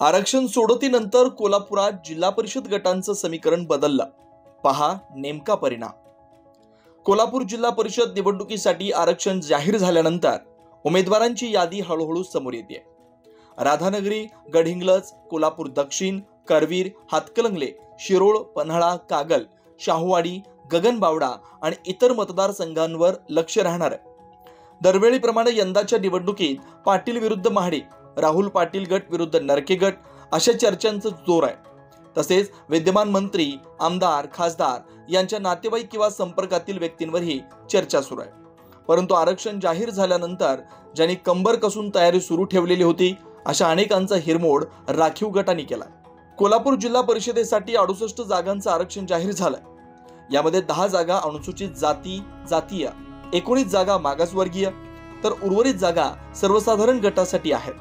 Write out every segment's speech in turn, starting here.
आरक्षण सोडतीनंतर कोल्हापुरात जिल्हा परिषद गटांचं समीकरण बदललं. पहा नेमका परिणाम. कोल्हापूर जिल्हा परिषद निवडणुकीसाठी आरक्षण जाहीर झाल्यानंतर उमेदवारांची यादी हळूहळू समोर येते. राधानगरी, गडहिंग्लज, कोल्हापूर दक्षिण, करवीर, हातकलंगले, शिरोळ, पन्हाळा, कागल, शाहूवाडी, गगनबावडा आणि इतर मतदारसंघांवर लक्ष राहणार आहे. दरवेळीप्रमाणे यंदाच्या निवडणुकीत पाटील विरुद्ध महाडिक, राहुल पाटील गट विरुद्ध नरके गट अशा चर्चांचं जोर आहे. तसेच विद्यमान मंत्री, आमदार, खासदार यांच्या नातेवाईक किंवा संपर्कातील व्यक्तींवरही चर्चा सुरू आहे. परंतु आरक्षण जाहीर झाल्यानंतर ज्यांनी कंबर कसून तयारी सुरू ठेवलेली होती अशा अनेकांचा हिरमोड राखीव गटांनी केला. कोल्हापूर जिल्हा परिषदेसाठी 68 जागांचं आरक्षण जाहीर झालंय. यामध्ये 10 जागा अनुसूचित जाती जातीय, 19 जागा मागासवर्गीय, तर उर्वरित जागा सर्वसाधारण गटासाठी आहेत.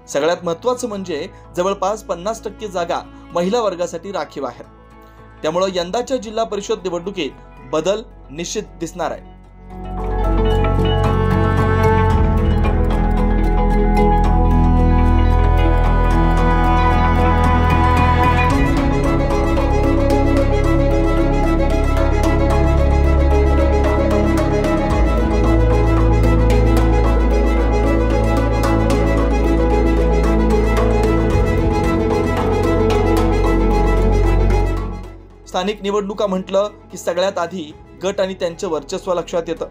सगळ्यात महत्त्वाचं म्हणजे जवळपास 50% जागा महिला वर्गासाठी राखीव आहेत. त्यामुळे यंदाच्या जिल्हा परिषद निवडणुकीत बदल निश्चित दिसणार आहे. स्थानिक निवडणुका म्हटलं की सगळ्यात आधी गट आणि त्यांचे वर्चस्व लक्षात येतं.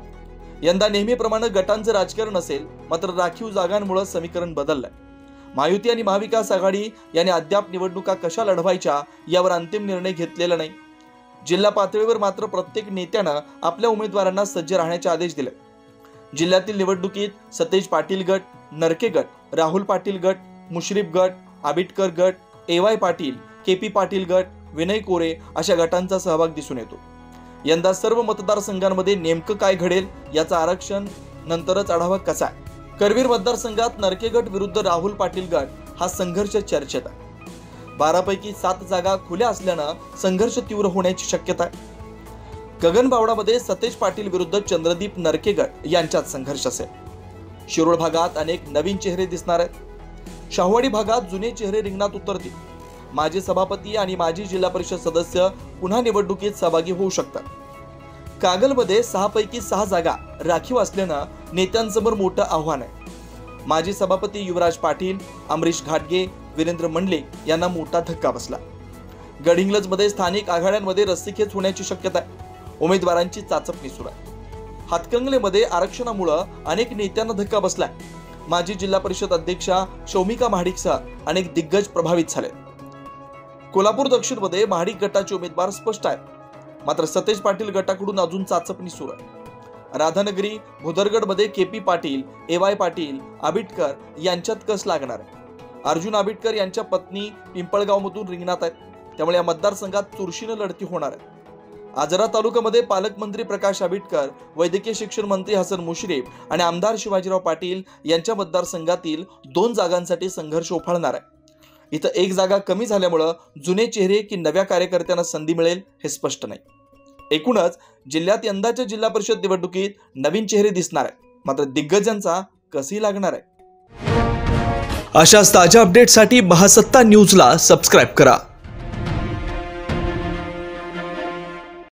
यंदा नेहमीप्रमाणे गटांचं राजकारण असेल, मात्र राखीव जागांमुळे समीकरण बदललंय. महायुती आणि महाविकास आघाडी यांनी अद्याप निवडणुका कशा लढवायच्या यावर अंतिम निर्णय घेतलेला नाही. जिल्हा पातळीवर मात्र प्रत्येक नेत्यानं आपल्या उमेदवारांना सज्ज राहण्याचे आदेश दिले. जिल्ह्यातील निवडणुकीत सतेज पाटील गट, नरके गट, राहुल पाटील गट, मुश्रीफ गट, आबिटकर गट, AY पाटील, KP पाटील गट, विनय कोरे अशा गटांचा सहभाग दिसून येतो. यंदा सर्व मतदारसंघांमध्ये नेमकं काय घडेल याचा आरक्षण नंतरच आढावा कसा आहे. करवीर मतदारसंघात नरके गट विरुद्ध राहुल पाटील गट हा संघर्ष चर्चेत आहे. 12 पैकी 7 जागा खुल्या असल्यानं संघर्ष तीव्र होण्याची शक्यता आहे. गगनबावडामध्ये सतेज पाटील विरुद्ध चंद्रदीप नरके गट यांच्यात संघर्ष असेल. शिरोळ भागात अनेक नवीन चेहरे दिसणार आहेत. शाहूवाडी भागात जुने चेहरे रिंगणात उतरतील. माजी सभापती आणि माजी जिल्हा परिषद सदस्य पुन्हा निवडणुकीत सहभागी होऊ शकतात. कागलमध्ये 6 पैकी 6 जागा राखीव असल्यानं नेत्यांसमोर मोठं आव्हान आहे. माजी सभापती युवराज पाटील, अमरीश घाटगे, वीरेंद्र मंडलिक यांना मोठा धक्का बसला. गडहिंग्लजमध्ये स्थानिक आघाड्यांमध्ये रस्सीखेच होण्याची शक्यता आहे. उमेदवारांची चाचपणी सुरू आहे. हातकंगलेमध्ये आरक्षणामुळे अनेक नेत्यांना धक्का बसलाय. माजी जिल्हा परिषद अध्यक्षा शौमिका महाडिकसह अनेक दिग्गज प्रभावित झाले. कोल्हापूर दक्षिणमध्ये महाडिक गटाचे उमेदवार स्पष्ट आहेत, मात्र सतेज पाटील गटाकडून अजून चाचपणी सुरू आहे. राधानगरी, भुदरगडमध्ये KP पाटील, AY पाटील, आबिटकर यांच्यात कस लागणार आहे. अर्जुन आबिटकर यांच्या पत्नी पिंपळगावमधून रिंगणात आहेत. त्यामुळे या मतदारसंघात चुरशीनं लढती होणार आहे. आजरा तालुक्यामध्ये पालकमंत्री प्रकाश आबिटकर, वैद्यकीय शिक्षण मंत्री हसन मुश्रीफ आणि आमदार शिवाजीराव पाटील यांच्या मतदारसंघातील 2 जागांसाठी संघर्ष उफाळणार आहे. इथं 1 जागा कमी झाल्यामुळं जुने चेहरे की नव्या कार्यकर्त्यांना संधी मिळेल हे स्पष्ट नाही. एकूणच जिल्ह्यात यंदाच्या जिल्हा परिषद निवडणुकीत नवीन चेहरे दिसणार आहेत, मात्र दिग्गजांचा कसही लागणार आहे. अशाच ताज्या अपडेटसाठी महासत्ता न्यूजला सबस्क्राईब करा.